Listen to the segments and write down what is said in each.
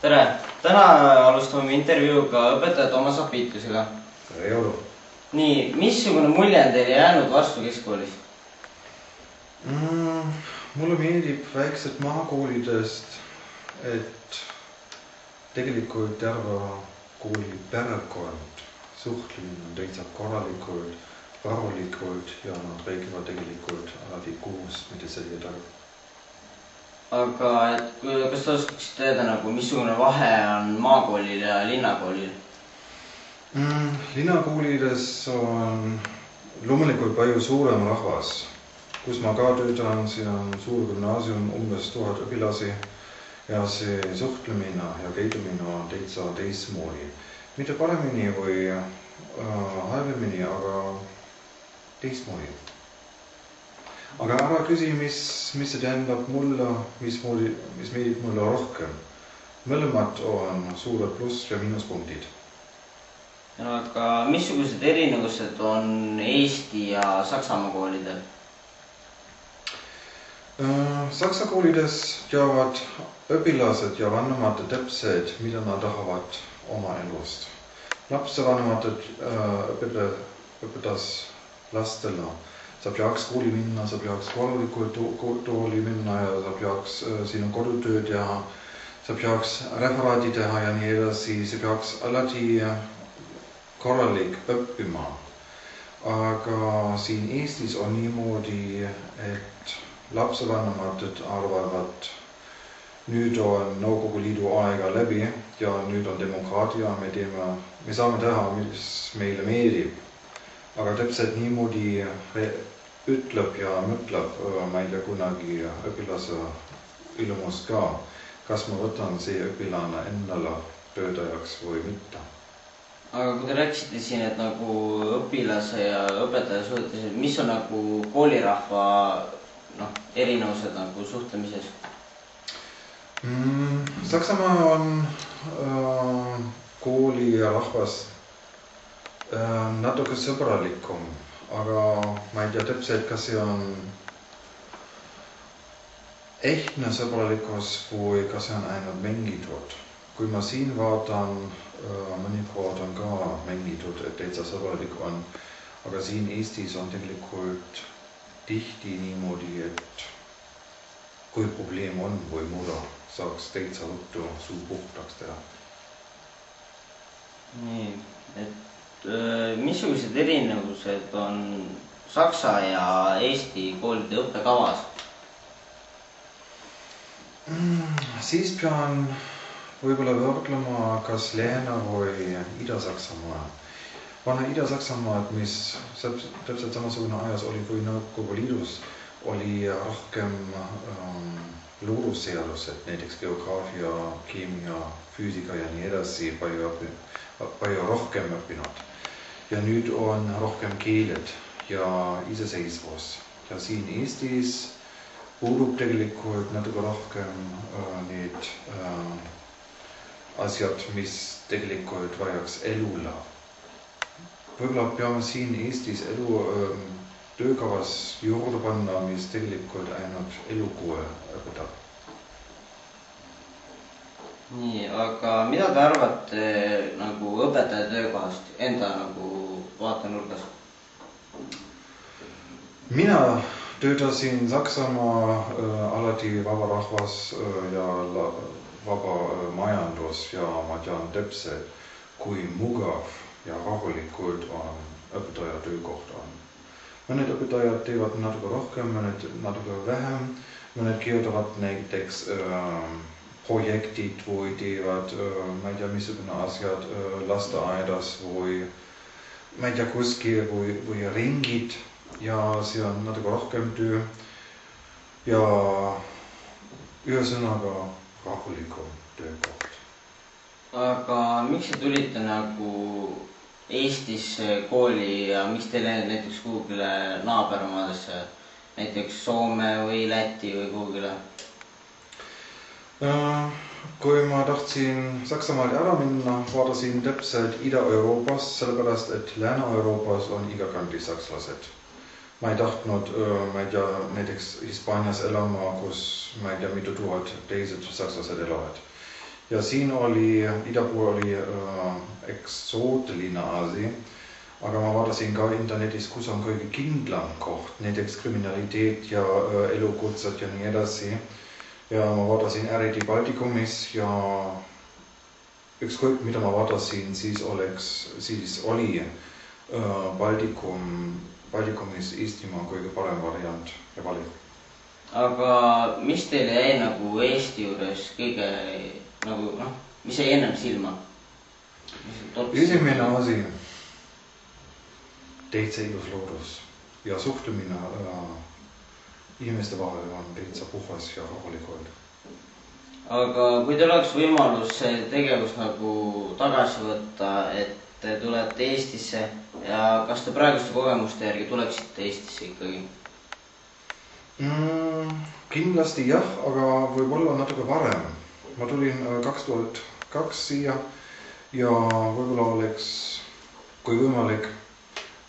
Tere! Täna alustame intervjuuga õpetaja Toomas Apitusega. Tere jõulu! Nii, missugune mulje on teile jäänud Varssavi keskkoolis? Mulle meeldib väiksed maakoolidest, et tegelikult terve kooli perekond suhtlemine on täitsa korralikult, rahulikult ja nad räägivad tegelikult alati koos, mitte selge taga. Aga kas te oskaksite öelda, missugune vahe on maakoolil ja linnakoolil? Linnakoolides on loomulikult palju suurem rahvas. Kus ma ka töötan, siin on suur gümnaasium, umbes 1000 õpilasi ja see suhtlemine ja käitumine on täitsa teistmoodi. Mitte paremini või halvemini, aga teistmoodi. Aga ära küsi, mis see tähendab mulle, mis meeldib mulle rohkem. Mõlemad on suured pluss- ja miinuspunktid. Aga missugused erinevused on Eesti ja Saksamaa koolidel? Saksa koolides teavad õpilased ja vanemad täpselt, mida nad tahavad oma elust. Lapsevanemad õpetas lastele. Sa peaks kooli minna, sa peaks korralikult kooli minna ja sa peaks sinu kodutöö teha, sa peaks referaadi teha ja nii edasi, sa peaks alati korralik õppima. Aga siin Eestis on niimoodi, et lapsevanemad arvavad, nüüd on Nõukogu Liidu aega läbi ja nüüd on demokraatia, me saame teha, mis meile meeldib. Aga täpselt niimoodi ütleb ja mõtleb, ma ei tea kunagi õpilase ilmus ka, kas ma võtan see õpilane endale töötajaks või mitte. Aga kui te rääkisite siin, et õpilase ja õpetaja suhetes, mis on koolirahva erinevused suhtlemises? Saksamaa on kooli ja rahvas natuke sõbralikum, aga ma ei tea täpselt, kas see on ehtne sõbralikkus või kas see on ainult mängitud. Kui ma siin vaatan, mõnikord on ka mängitud, et täitsa sõbralik on, aga siin Eestis on tegelikult tihti niimoodi, et kui probleem on või mure, saaks täitsa võttu suu puhtaks teha. Nii, et missugused erinevused on Saksa ja Eesti koolide õppekavas? Siis pean võib-olla võrdlema kas Lääne või Ida-Saksamaa. Vana Ida-Saksamaa, mis täpselt samasugune ajas oli kui Nõukogu Liidus, oli rohkem loodusseadused, näiteks geograafia, keemia, füüsika ja nii edasi palju rohkem õppinud. Ja nüüd on rohkem keeled ja iseseisvus. Ja siin Eestis puudub tegelikult natuke rohkem need asjad, mis tegelikult vajaks elule. Võib-olla peame siin Eestis töökavas juurde panna, mis tegelikult ainult elukool õpetab. Nii, aga mida te arvate õpetaja töökohast enda vaatenurgas? Mina töötasin Saksamaa alati vaba rahvas ja vaba majandus ja ma tean täpselt, kui mugav ja rahulikult on õpetaja töökoht on. Mõned õpetajad teevad natuke rohkem, mõned natuke vähem, mõned kirjutavad näiteks projektid või teevad, ma ei tea, missugune asjad lasteaidas või ma ei tea, kuskil või ringid ja see on natuke rohkem töö ja ühesõnaga rahulikum töökoht. Aga miks te tulite Eestis kooli ja miks teile näiteks kuhugile naabermaadesse, näiteks Soome või Läti või kuhugile? Kui ma tahtsin Saksamaal ära minna, vaatasin täpselt Ida-Euroopas, sellepärast et Lääne-Euroopas on igakandis sakslased. Ma ei tahtnud, ma ei tea, näiteks Hispaanias elama, kus ma ei tea, mitu tuhat teised sakslased elavad. Ja siin oli, idapool oli eksootiline asi, aga ma vaatasin ka internetis, kus on kõige kindlam koht, näiteks kriminaliteet ja elukutsed ja nii edasi. Ja ma vaatasin eriti Baltikumis ja ükskõik mida ma vaatasin, siis oli Baltikumis Eestimaa kõige parem variant ja valik. Aga mis teile jäi nagu Eesti juures kõige nagu mis jäi ennem silma? Esimene asi, täitsa ilus loodus ja suhtumine inimeste vahel on täitsa puhas ja rahulikult. Aga kui teil oleks võimalus see tegevus nagu tagasi võtta, et te tulete Eestisse ja kas te praeguste kogemuste järgi tuleksite Eestisse ikkagi? Kindlasti jah, aga võib-olla natuke varem. Ma tulin 2002 siia ja võib-olla oleks, kui võimalik,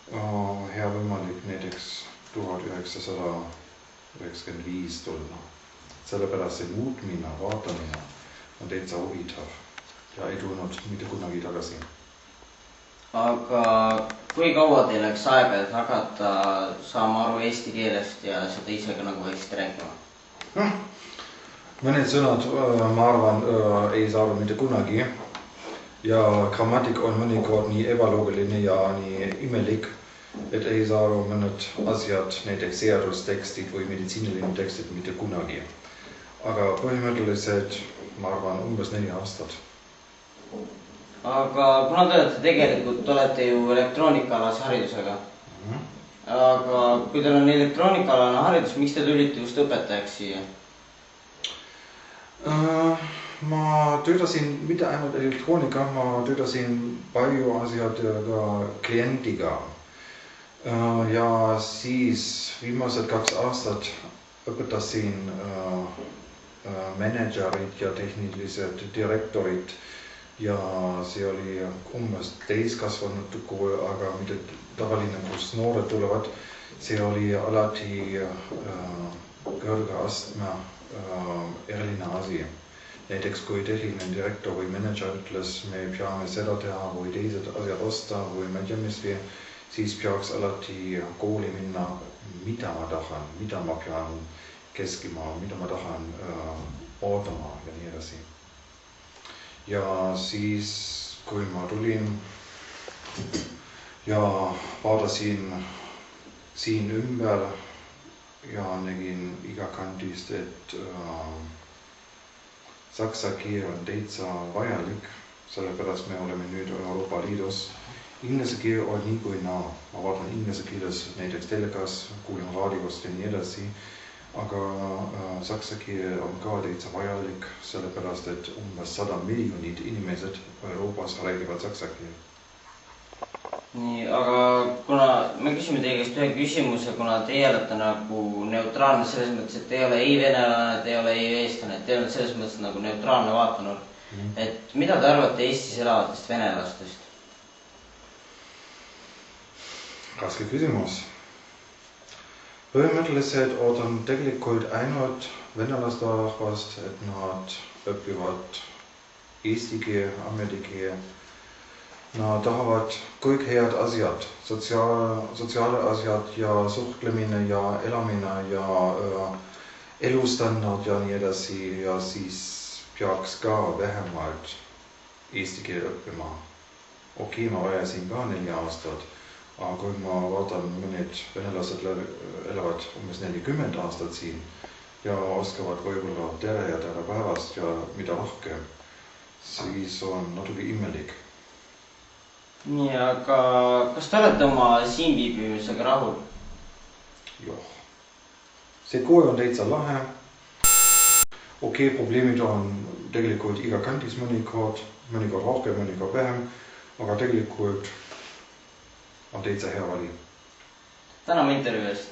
hea võimalik näiteks 1995 tulla. Sellepärast see muutmine, vaatamine on täitsa huvitav ja ei tulnud mitte kunagi tagasi. Aga kui kaua teil läks aega, et hakata saama aru eesti keelest ja seda ise ka nagu hästi rääkima? Mõned sõnad, ma arvan, ei saa aru mitte kunagi ja grammatik on mõnikord nii ebaloogiline ja nii imelik, et ei saa aru mõned asjad, näiteks seadustekstid või meditsiiniline tekstid mitte kunagi. Aga põhimõtteliselt, ma arvan, umbes 4 aastat. Aga kuna te tegelikult olete ju elektroonikaalase haridusega, aga kui teil on elektroonikaalane haridus, miks te tulite just õpetajaks siia? Ma töötasin mitte ainult elektroonika, ma töötasin palju asjadega kliendiga. Ja siis viimased 2 aastat õpetasin managerid ja tehnilised direktorid ja see oli umbes täiskasvanute kool, aga mitte tavaline, kus noored tulevad. See oli alati kõrge astme eriline asi. Näiteks kui tehniline direktor või manager ütles, me peame seda teha või teised asjad osta või ma ei tea mis veel, siis peaks alati kooli minna, mida ma tahan, mida ma pean keskima, mida ma tahan ootama ja nii edasi. Ja siis, kui ma tulin ja vaatasin siin ümber ja nägin igakantist, et saksa keel on täitsa vajalik, sellepärast me oleme nüüd Euroopa Liidus. Inglise keel on nii kui naa. Ma vaatan inglise keeles näiteks telekas, kuulen raadiost ja nii edasi. Aga saksa keel on ka täitsa vajalik, sellepärast et umbes 100 miljonit inimesed Euroopas räägivad saksa keel. Nii, aga kuna me küsime teie käest ühe küsimuse, kuna teie olete nagu neutraalne selles mõttes, et te ei ole ei venelane, te ei ole ei eestlane, te olete selles mõttes nagu neutraalne vaatanurk. Et mida te arvate Eestis elavatest venelastest? Raske küsimus. Põhimõtteliselt on tegelikult ainult venelaste rahvast, et nad õpivad eesti keel, ametikeel. Nad tahavad kõik head asjad, sotsiaale asjad ja suhtlemine ja elamine ja elustandard ja nii edasi ja siis peaks ka vähemalt eesti keel õppima. Okei, ma vajasin ka 4 aastat, aga kui ma vaatan, mõned venelased elavad umbes 40 aastat siin ja oskavad võib-olla tere ja tere päevast ja mida rohkem, siis on natuke imelik. Nii, aga kas te olete oma siin viibimisega rahul? Jah. See kool on täitsa lahe. Okei, probleemid on tegelikult iga kantis mõnikord rohkem, mõnikord vähem, aga tegelikult on täitsa hea vali. Täname intervjuu eest.